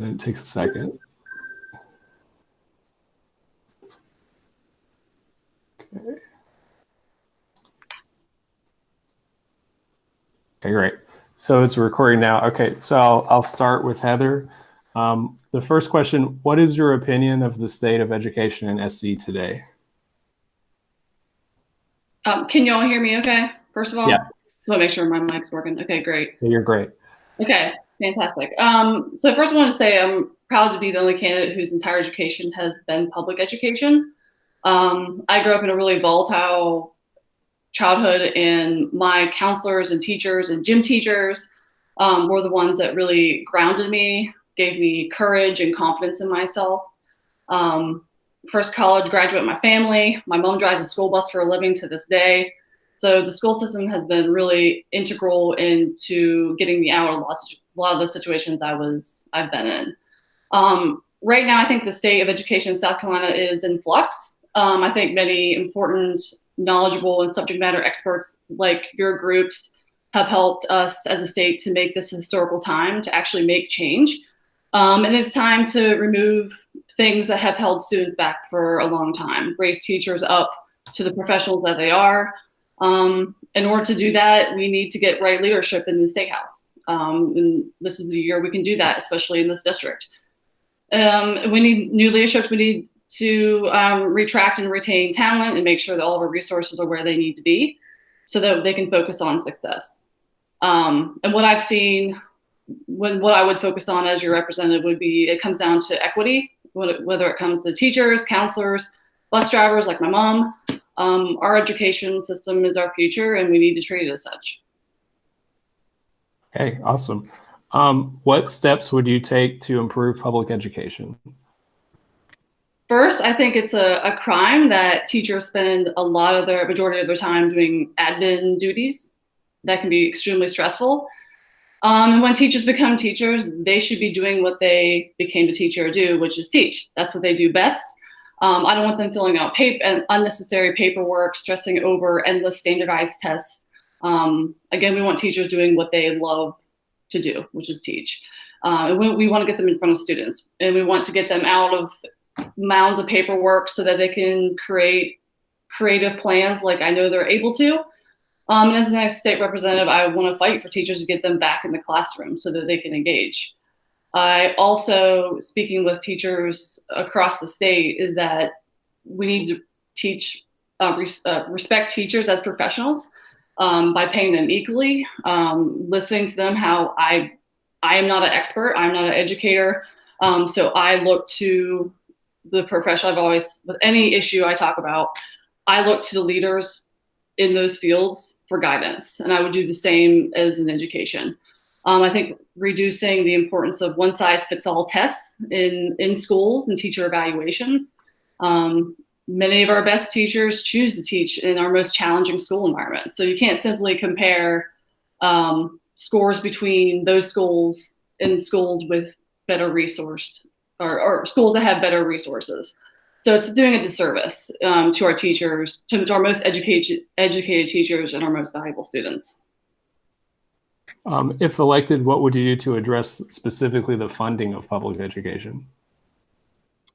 And it takes a second. Okay. Okay, great. So it's recording now. Okay, so I'll start with Heather. The first question, what is your opinion of the state of education in SC today? Can you all hear me okay, first of all? Yeah. So I make sure my mic's working. Okay, great. You're great. Okay, fantastic. So first I want to say I'm proud to be the only candidate whose entire education has been public education. I grew up in a really volatile childhood, and my counselors and teachers and gym teachers were the ones that really grounded me, gave me courage and confidence in myself. First college graduate in my family. My mom drives a school bus for a living to this day. So the school system has been really integral into getting me out of a lot of the situations I've been in. Right now, I think the state of education in South Carolina is in flux. I think many important, knowledgeable, and subject matter experts like your groups have helped us as a state to make this a historical time to actually make change. And it's time to remove things that have held students back for a long time, raise teachers up to the professionals that they are. In order to do that, we need to get right leadership in the State House. And this is the year we can do that, especially in this district. We need new leadership. We need to retract and retain talent and make sure that all of our resources are where they need to be so that they can focus on success. And what I've seen, what I would focus on as your representative would be, it comes down to equity, whether it comes to teachers, counselors, bus drivers like my mom. Our education system is our future, and we need to treat it as such. Okay, awesome. What steps would you take to improve public education? First, I think it's a crime that teachers spend a lot of their majority of their time doing admin duties. That can be extremely stressful. And when teachers become teachers, they should be doing what they became a teacher to do, which is teach. That's what they do best. I don't want them filling out unnecessary paperwork, stressing over endless standardized tests. Again, we want teachers doing what they love to do, which is teach. And we want to get them in front of students, and we want to get them out of mounds of paperwork so that they can create creative plans like I know they're able to. And as a next state representative, I want to fight for teachers to get them back in the classroom so that they can engage. I also, speaking with teachers across the state, is that we need to teach, respect teachers as professionals by paying them equally, listening to them. How I am not an expert, I'm not an educator, so I look to the profession. I've always, with any issue I talk about, I look to the leaders in those fields for guidance, and I would do the same as in education. I think reducing the importance of one-size-fits-all tests in schools and teacher evaluations. Many of our best teachers choose to teach in our most challenging school environments. So you can't simply compare scores between those schools and schools with better resourced or schools that have better resources. So it's doing a disservice to our teachers, to our most educated teachers and our most valuable students. If elected, what would you do to address specifically the funding of public education?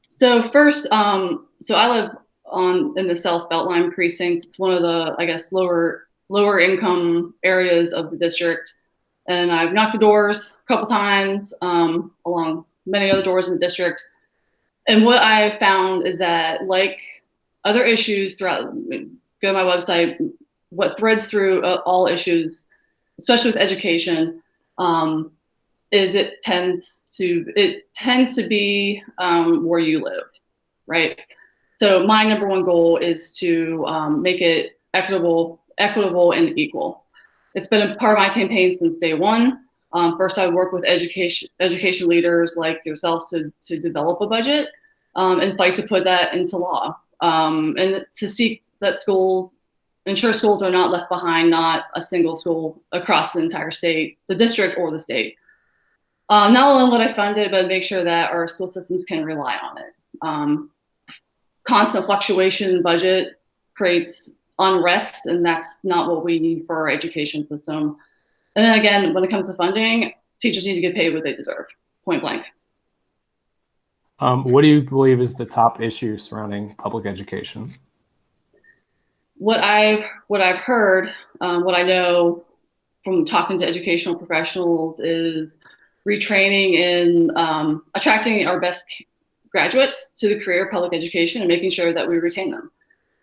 So first, so I live in the South Beltline precinct. It's one of the, I guess, lower income areas of the district. And I've knocked the doors a couple times, along many other doors in the district. And what I've found is that, like other issues throughout, go to my website, what threads through all issues, especially with education, is it tends to be where you live, right? So my number one goal is to make it equitable and equal. It's been a part of my campaign since day one. First, I worked with education leaders like yourselves to develop a budget and fight to put that into law, and to seek that ensure schools are not left behind, not a single school across the entire state, the district or the state. Not only what I funded, but make sure that our school systems can rely on it. Constant fluctuation in budget creates unrest, and that's not what we need for our education system. And then again, when it comes to funding, teachers need to get paid what they deserve, point blank. What do you believe is the top issue surrounding public education? What I've heard, what I know from talking to educational professionals is retraining and attracting our best graduates to the career of public education and making sure that we retain them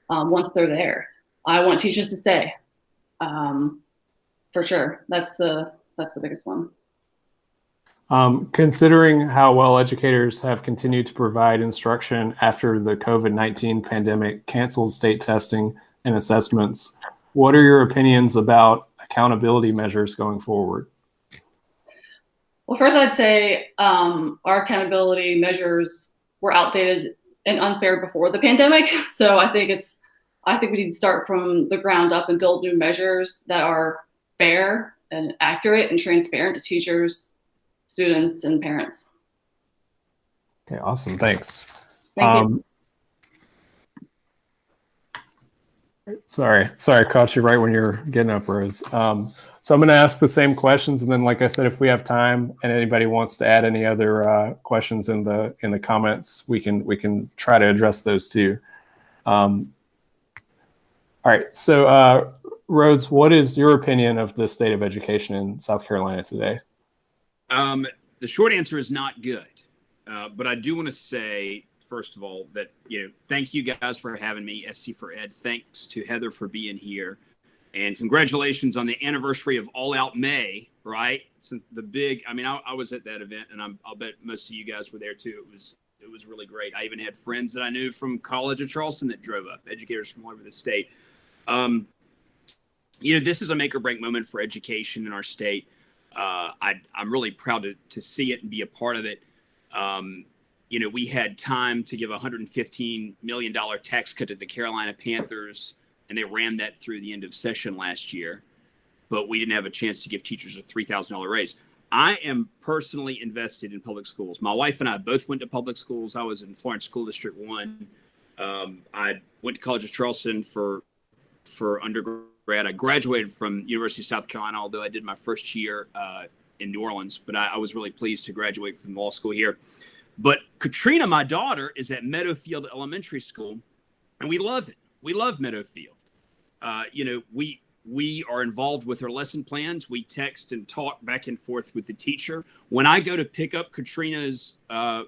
once they're there. I want teachers to stay, for sure. That's the biggest one. Considering how well educators have continued to provide instruction after the COVID-19 pandemic canceled state testing and assessments, what are your opinions about accountability measures going forward? Well, first I'd say our accountability measures were outdated and unfair before the pandemic. So I think we need to start from the ground up and build new measures that are fair and accurate and transparent to teachers, students, and parents. Okay, awesome. Thanks. Thank you. Sorry, I caught you right when you're getting up, Rose. So I'm going to ask the same questions, and then, like I said, if we have time and anybody wants to add any other questions in the comments, we can try to address those too. All right. So, Rhodes, what is your opinion of the state of education in South Carolina today? The short answer is not good. But I do want to say, first of all, that, thank you guys for having me. SC for Ed. Thanks to Heather for being here. And congratulations on the anniversary of All Out May, right? Since the big, I was at that event, and I'll bet most of you guys were there too. It was really great. I even had friends that I knew from College of Charleston that drove up, educators from all over the state. This is a make or break moment for education in our state. I'm really proud to see it and be a part of it. We had time to give a $115 million tax cut to the Carolina Panthers, and they rammed that through the end of session last year. But we didn't have a chance to give teachers a $3,000 raise. I am personally invested in public schools. My wife and I both went to public schools. I was in Florence School District 1. I went to College of Charleston for undergrad. I graduated from University of South Carolina, although I did my first year in New Orleans. But I was really pleased to graduate from law school here. But Katrina, my daughter, is at Meadowfield Elementary School, and we love it. We love Meadowfield. We are involved with her lesson plans. We text and talk back and forth with the teacher. When I go to pick up Katrina's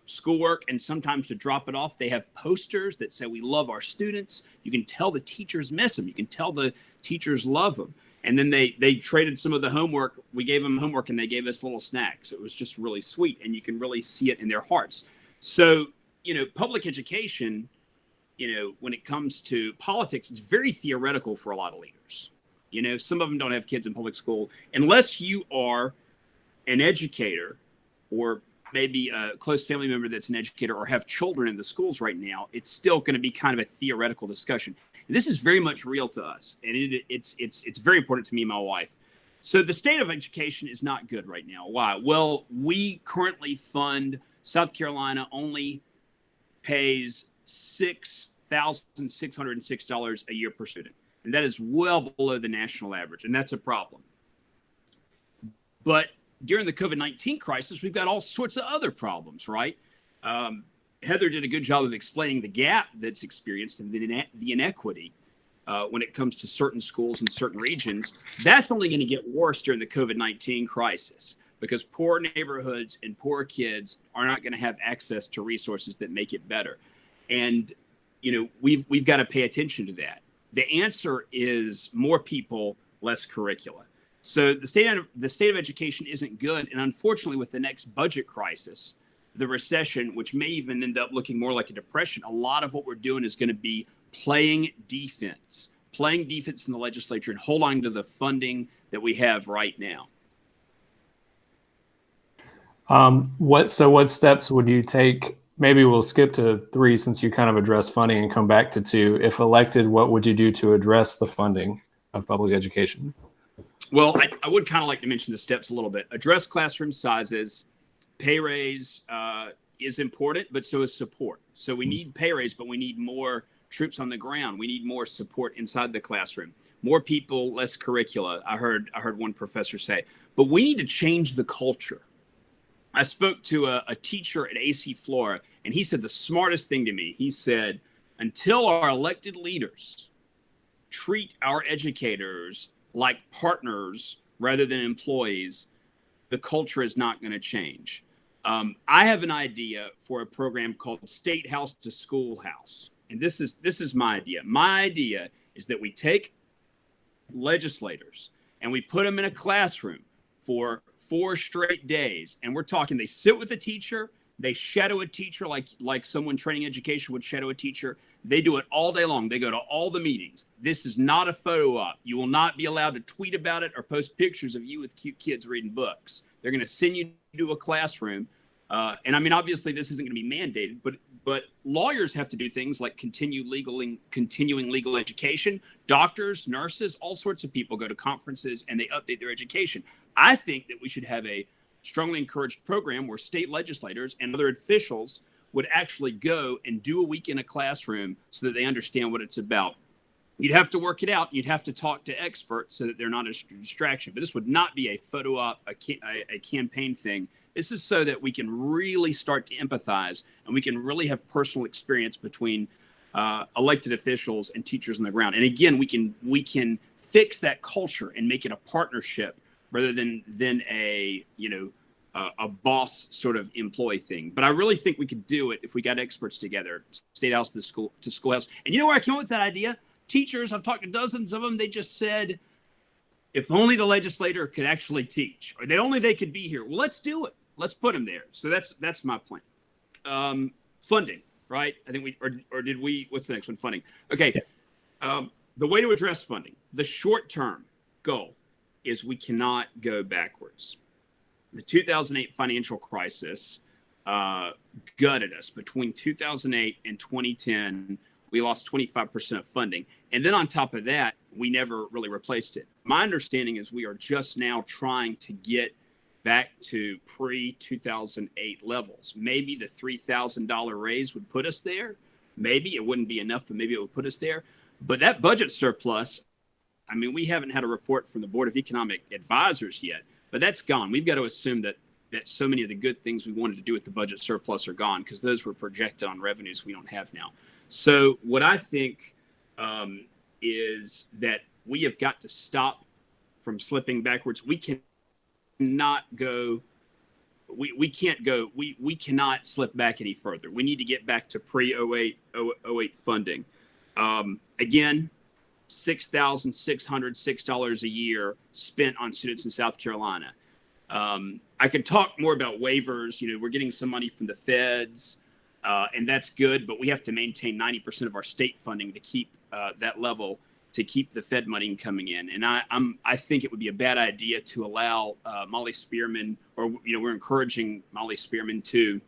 schoolwork and sometimes to drop it off, they have posters that say, "We love our students." You can tell the teachers miss them. You can tell the teachers love them. And then they traded some of the homework. We gave them homework and they gave us little snacks. It was just really sweet. And you can really see it in their hearts. So, public education, when it comes to politics, it's very theoretical for a lot of leaders. Some of them don't have kids in public school. Unless you are an educator or maybe a close family member that's an educator or have children in the schools right now, it's still going to be kind of a theoretical discussion. And this is very much real to us. And it's very important to me and my wife. So the state of education is not good right now. Why? Well, we currently fund, South Carolina only pays $6,606 a year per student. And that is well below the national average. And that's a problem. But during the COVID-19 crisis, we've got all sorts of other problems, right? Heather did a good job of explaining the gap that's experienced and the inequity when it comes to certain schools in certain regions. That's only going to get worse during the COVID-19 crisis because poor neighborhoods and poor kids are not going to have access to resources that make it better. And, we've got to pay attention to that. The answer is more people, less curricula. So the state of education isn't good. And unfortunately, with the next budget crisis, the recession, which may even end up looking more like a depression, a lot of what we're doing is going to be playing defense in the legislature and holding to the funding that we have right now. What steps would you take? Maybe we'll skip to 3 since you kind of addressed funding and come back to 2. If elected, what would you do to address the funding of public education? Well, I would kind of like to mention the steps a little bit. Address classroom sizes. Pay raise is important, but so is support. So we need pay raise, but we need more troops on the ground. We need more support inside the classroom. More people, less curricula. I heard one professor say, but we need to change the culture. I spoke to a teacher at AC Flora, and he said the smartest thing to me. He said, until our elected leaders treat our educators like partners rather than employees, the culture is not going to change. I have an idea for a program called State House to Schoolhouse. And this is my idea. My idea is that we take legislators and we put them in a classroom for 4 straight days. And we're talking, they sit with a teacher, they shadow a teacher like someone training education would shadow a teacher. They do it all day long. They go to all the meetings. This is not a photo op. You will not be allowed to tweet about it or post pictures of you with cute kids reading books. They're going to send you to a classroom. And I mean, obviously this isn't going to be mandated, but lawyers have to do things like continuing legal education. Doctors, nurses, all sorts of people go to conferences and they update their education. I think that we should have a strongly encouraged program where state legislators and other officials would actually go and do a week in a classroom so that they understand what it's about. You'd have to work it out. You'd have to talk to experts so that they're not a distraction. But this would not be a photo op, a campaign thing. This is so that we can really start to empathize and we can really have personal experience between elected officials and teachers on the ground. And again, we can fix that culture and make it a partnership rather than a boss sort of employee thing. But I really think we could do it if we got experts together, State House to Schoolhouse. And you know where I came up with that idea? Teachers, I've talked to dozens of them. They just said, if only the legislator could actually teach, or they could be here. Well, let's do it. Let's put them there. So that's my plan. Funding, right? I think what's the next one? Funding. Okay. Yeah. The way to address funding, the short-term goal is we cannot go backwards. The 2008 financial crisis gutted us. Between 2008 and 2010, we lost 25% of funding. And then on top of that, we never really replaced it. My understanding is we are just now trying to get back to pre-2008 levels. Maybe the $3,000 raise would put us there. Maybe it wouldn't be enough, but maybe it would put us there. But that budget surplus, I mean, we haven't had a report from the Board of Economic Advisors yet, but that's gone. We've got to assume that so many of the good things we wanted to do with the budget surplus are gone because those were projected on revenues we don't have now. So what I think is that we have got to stop from slipping backwards. We cannot slip back any further. We need to get back to pre-08 funding. Again, $6,606 a year spent on students in South Carolina. I could talk more about waivers. We're getting some money from the feds, and that's good, but we have to maintain 90% of our state funding to keep that level, to keep the Fed money coming in. And I think it would be a bad idea to allow Molly Spearman, or we're encouraging Molly Spearman to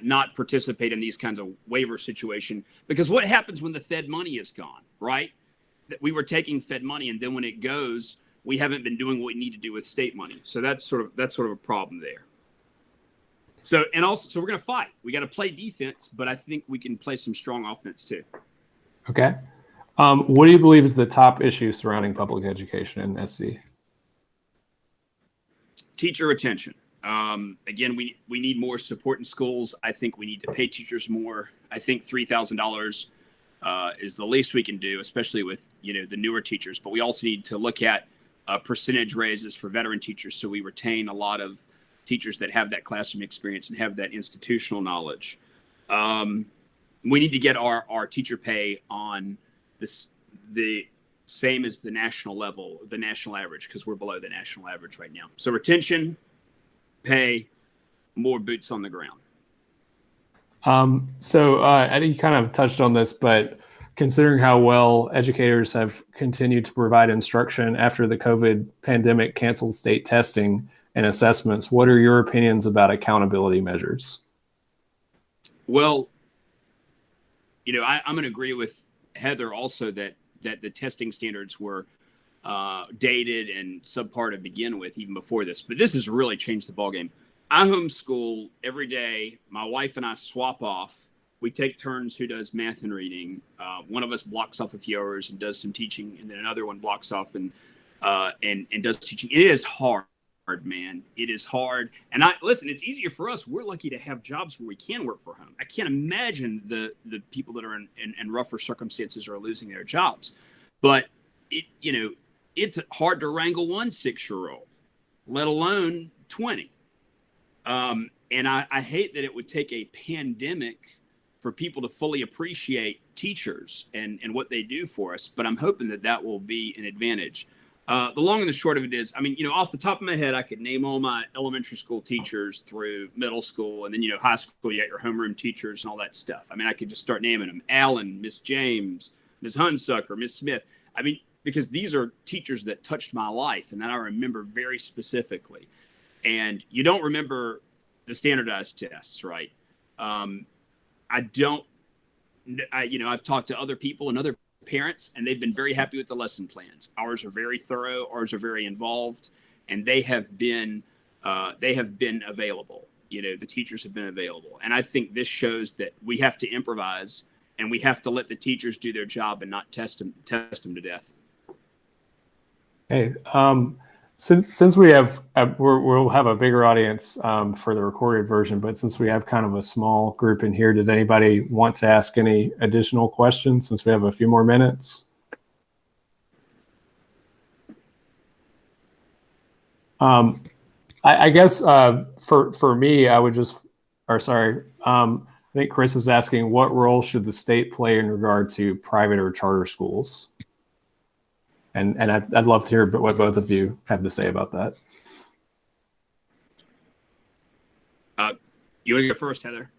not participate in these kinds of waiver situation, because what happens when the Fed money is gone, right? That we were taking Fed money, and then when it goes, we haven't been doing what we need to do with state money. So that's sort of a problem there. So we're going to fight. We got to play defense, but I think we can play some strong offense too. Okay. What do you believe is the top issue surrounding public education in SC? Teacher retention. Again, we need more support in schools. I think we need to pay teachers more. I think $3,000 is the least we can do, especially with the newer teachers. But we also need to look at percentage raises for veteran teachers, so we retain a lot of teachers that have that classroom experience and have that institutional knowledge. We need to get our teacher pay on the same as the national level, the national average, because we're below the national average right now. So retention, pay, more boots on the ground. So I think you kind of touched on this, but considering how well educators have continued to provide instruction after the COVID pandemic canceled state testing and assessments, what are your opinions about accountability measures? Well, I'm going to agree with Heather also that the testing standards were dated and subpar to begin with even before this. But this has really changed the ballgame. I homeschool every day. My wife and I swap off. We take turns who does math and reading. One of us blocks off a few hours and does some teaching, and then another one blocks off and does teaching. It is hard. man. It is hard. And listen, it's easier for us. We're lucky to have jobs where we can work from home. I can't imagine the people that are in rougher circumstances are losing their jobs. But it's hard to wrangle one 6-year-old, let alone 20. And I hate that it would take a pandemic for people to fully appreciate teachers and what they do for us. But I'm hoping that will be an advantage. The long and the short of it is, off the top of my head, I could name all my elementary school teachers through middle school, and then, high school, you got your homeroom teachers and all that stuff. I could just start naming them: Allen, Miss James, Miss Hunsucker, Miss Smith. Because these are teachers that touched my life and that I remember very specifically. And you don't remember the standardized tests, right? I've talked to other people and other parents, and they've been very happy with the lesson plans. Ours are very thorough, ours are very involved, and they have been available. The teachers have been available. And I think this shows that we have to improvise, and we have to let the teachers do their job and not test them to death. Hey, since we have, we'll have a bigger audience for the recorded version, but since we have kind of a small group in here, did anybody want to ask any additional questions since we have a few more minutes? I guess for me, I would just, I think Chris is asking, what role should the state play in regard to private or charter schools? And I'd love to hear what both of you have to say about that. You want to go first, Heather?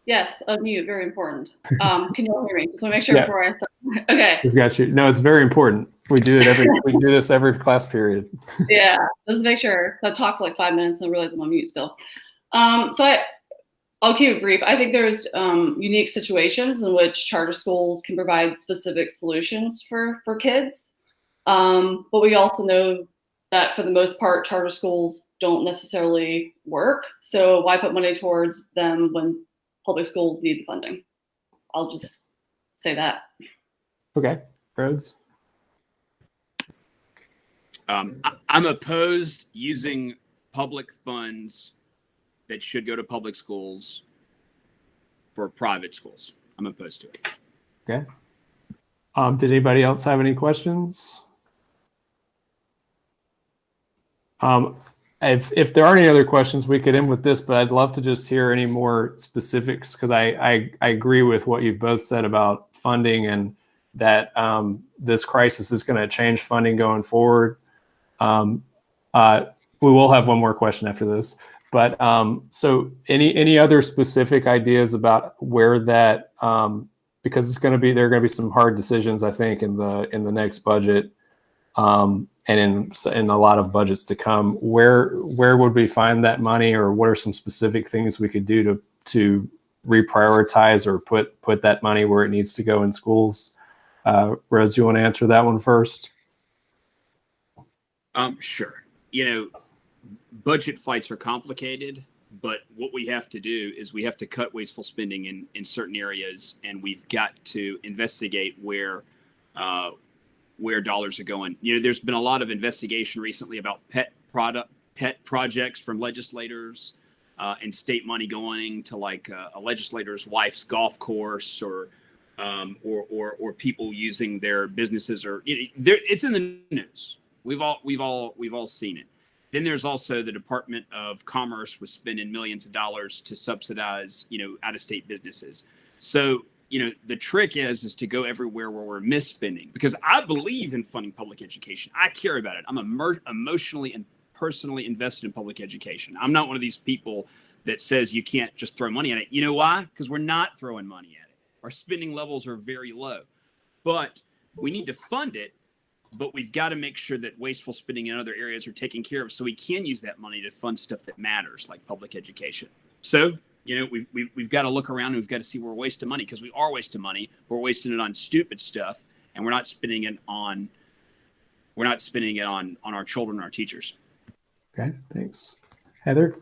Yes, unmute, very important. Can you all hear me? Just want to make sure before I start. Okay. We've got you. No, it's very important. We do this every class period. Yeah, just to make sure. I talk for like 5 minutes and I realize I'm on mute still. I'll keep it brief. I think there's unique situations in which charter schools can provide specific solutions for kids. But we also know that for the most part, charter schools don't necessarily work. So why put money towards them when public schools need the funding? I'll just say that. Okay, Rhodes. I'm opposed using public funds that should go to public schools for private schools. I'm opposed to it. Okay. Did anybody else have any questions? If there aren't any other questions, we could end with this, but I'd love to just hear any more specifics, because I agree with what you've both said about funding and that this crisis is going to change funding going forward. We will have one more question after this. But so any other specific ideas about where that, because there are going to be some hard decisions, I think, in the next budget, and in a lot of budgets to come. Where would we find that money, or what are some specific things we could do to reprioritize or put that money where it needs to go in schools? Rose, you want to answer that one first? Sure. Budget fights are complicated, but what we have to do is we have to cut wasteful spending in certain areas, and we've got to investigate where dollars are going. There's been a lot of investigation recently about pet projects from legislators, and state money going to like a legislator's wife's golf course, or people using their businesses, or it's in the news. We've all seen it. Then there's also the Department of Commerce was spending millions of dollars to subsidize, out-of-state businesses. So, the trick is to go everywhere where we're misspending, because I believe in funding public education. I care about it. I'm emotionally and personally invested in public education. I'm not one of these people that says you can't just throw money at it. You know why? Because we're not throwing money at it. Our spending levels are very low, but we need to fund it. But we've got to make sure that wasteful spending in other areas are taken care of, so we can use that money to fund stuff that matters, like public education. So, we've got to look around, and we've got to see where we're wasting money, because we are wasting money. We're wasting it on stupid stuff, and we're not spending it on our children and our teachers. Okay, thanks. Heather?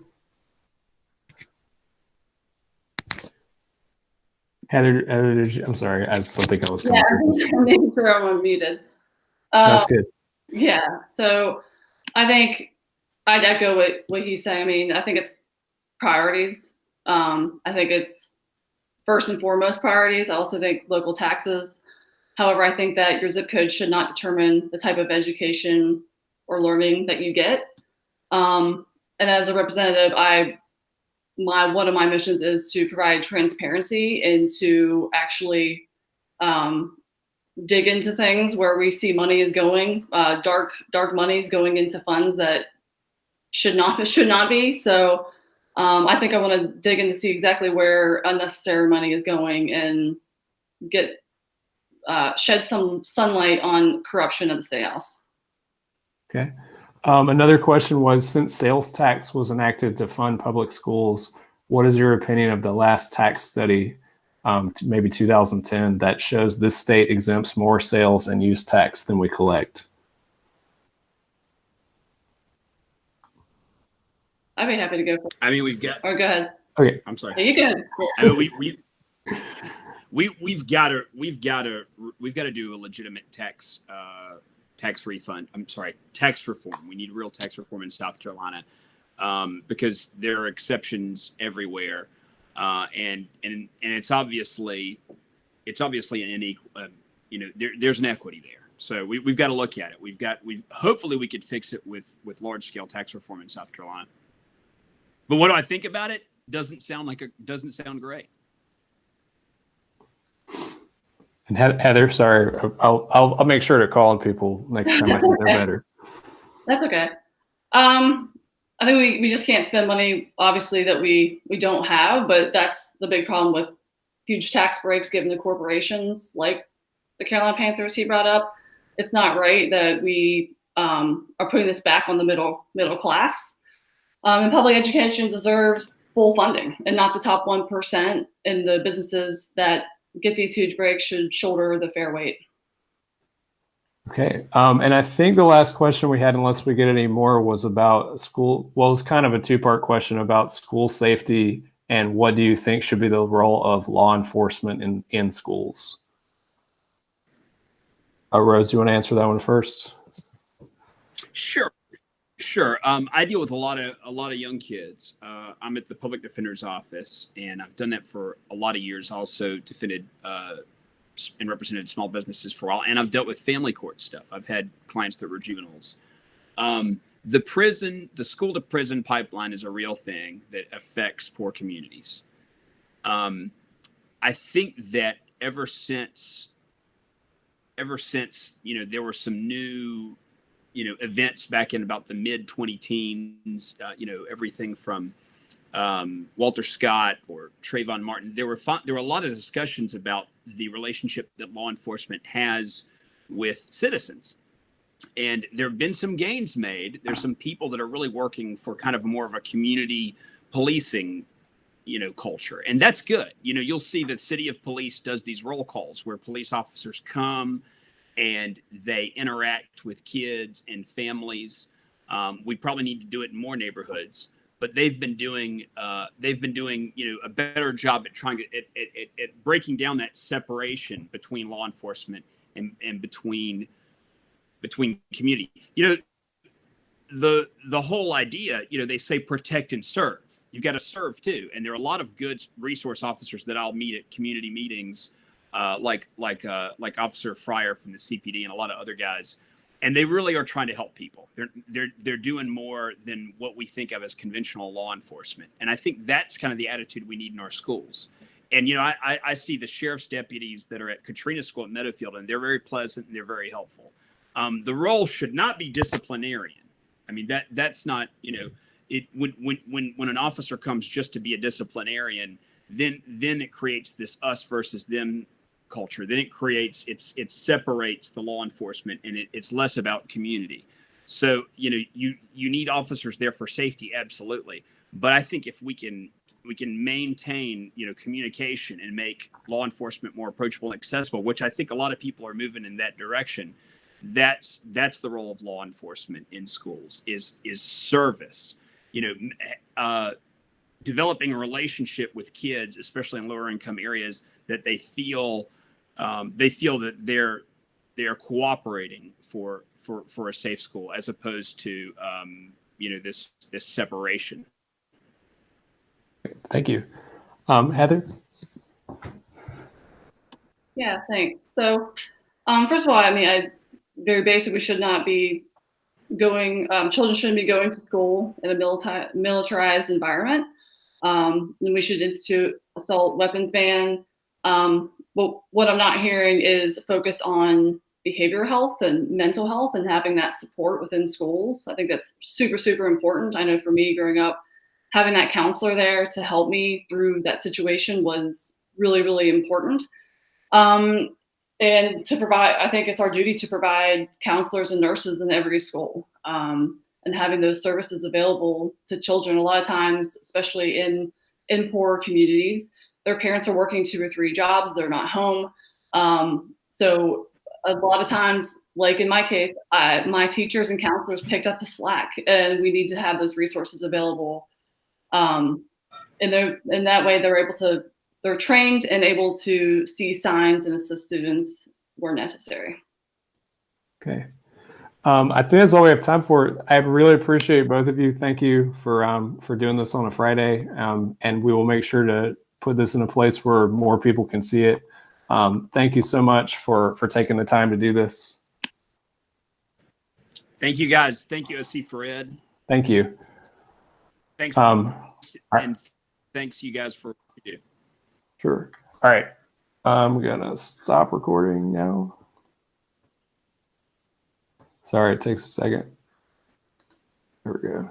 Heather, I'm sorry, I don't think I was coming through. Yeah, I'm making sure I'm unmuted. That's good. Yeah. So I think I'd echo what he's saying. I mean, I think it's priorities. I think it's first and foremost priorities. I also think local taxes. However, I think that your zip code should not determine the type of education or learning that you get. And as a representative, one of my missions is to provide transparency and to actually dig into things where we see money is going, dark money is going into funds that should not be. So I think I want to dig in to see exactly where unnecessary money is going and get shed some sunlight on corruption at the State House. Okay. Another question was, since sales tax was enacted to fund public schools, what is your opinion of the last tax study, maybe 2010, that shows this state exempts more sales and use tax than we collect? I'd be happy to go. I mean, we've got. Or go ahead. Okay. I'm sorry. Yeah, you go. I mean, we've got to do a legitimate tax refund. I'm sorry, tax reform. We need real tax reform in South Carolina, because there are exceptions everywhere, and it's obviously an unequal. There's an equity there. So we've got to look at it. Hopefully we could fix it with large scale tax reform in South Carolina. But what do I think about it? Doesn't sound great. And Heather, sorry, I'll make sure to call on people next time I think they're better. That's okay. I think we just can't spend money, obviously, that we don't have, but that's the big problem with huge tax breaks given to corporations like the Carolina Panthers he brought up. It's not right that we are putting this back on the middle class. And public education deserves full funding, and not the top 1%. And the businesses that get these huge breaks should shoulder the fair weight. Okay. And I think the last question we had, unless we get any more, was about school. Well, it was kind of a two-part question about school safety and what do you think should be the role of law enforcement in schools? Rose, do you want to answer that one first? Sure. I deal with a lot of young kids. I'm at the public defender's office, and I've done that for a lot of years. Also defended and represented small businesses for a while, and I've dealt with family court stuff. I've had clients that were juveniles. The school to prison pipeline is a real thing that affects poor communities. I think that ever since there were some new events back in about the mid 2010s, everything from Walter Scott or Trayvon Martin, there were a lot of discussions about the relationship that law enforcement has with citizens. And there have been some gains made. There's some people that are really working for kind of more of a community policing, culture. And that's good. You'll see the city of police does these roll calls where police officers come and they interact with kids and families. We probably need to do it in more neighborhoods, but they've been doing a better job at trying to at breaking down that separation between law enforcement and between community. The whole idea, they say protect and serve. You've got to serve too, and there are a lot of good resource officers that I'll meet at community meetings. Like Officer Fryer from the CPD and a lot of other guys, and they really are trying to help people. They're doing more than what we think of as conventional law enforcement, and I think that's kind of the attitude we need in our schools. And I see the sheriff's deputies that are at Katrina School at Meadowfield, and they're very pleasant and they're very helpful. The role should not be disciplinarian. I mean that's not when an officer comes just to be a disciplinarian, then it creates this us versus them culture. Then it separates the law enforcement, and it's less about community. So you need officers there for safety, absolutely. But I think if we can maintain communication and make law enforcement more approachable and accessible, which I think a lot of people are moving in that direction, that's the role of law enforcement in schools is service. Developing a relationship with kids, especially in lower income areas, that they feel that they're cooperating for a safe school, as opposed to this separation. Thank you. Heather? Yeah, thanks. So, first of all, I mean, very basic, we should not be children shouldn't be going to school in a militarized environment. And we should institute assault weapons ban. But what I'm not hearing is a focus on behavioral health and mental health and having that support within schools. I think that's super, super important. I know for me growing up, having that counselor there to help me through that situation was really, really important. And to provide, I think it's our duty to provide counselors and nurses in every school, and having those services available to children. A lot of times, especially in poor communities, their parents are working 2 or 3 jobs. They're not home. So a lot of times, like in my case, my teachers and counselors picked up the slack, and we need to have those resources available. And in that way, they're trained and able to see signs and assist students where necessary. Okay. I think that's all we have time for. I really appreciate both of you. Thank you for doing this on a Friday. And we will make sure to put this in a place where more people can see it. Thank you so much for taking the time to do this. Thank you, guys. Thank you, OC for Ed. Thank you. Thanks. And thanks you guys for what you do. Sure. All right. I'm gonna stop recording now. Sorry, it takes a second. There we go.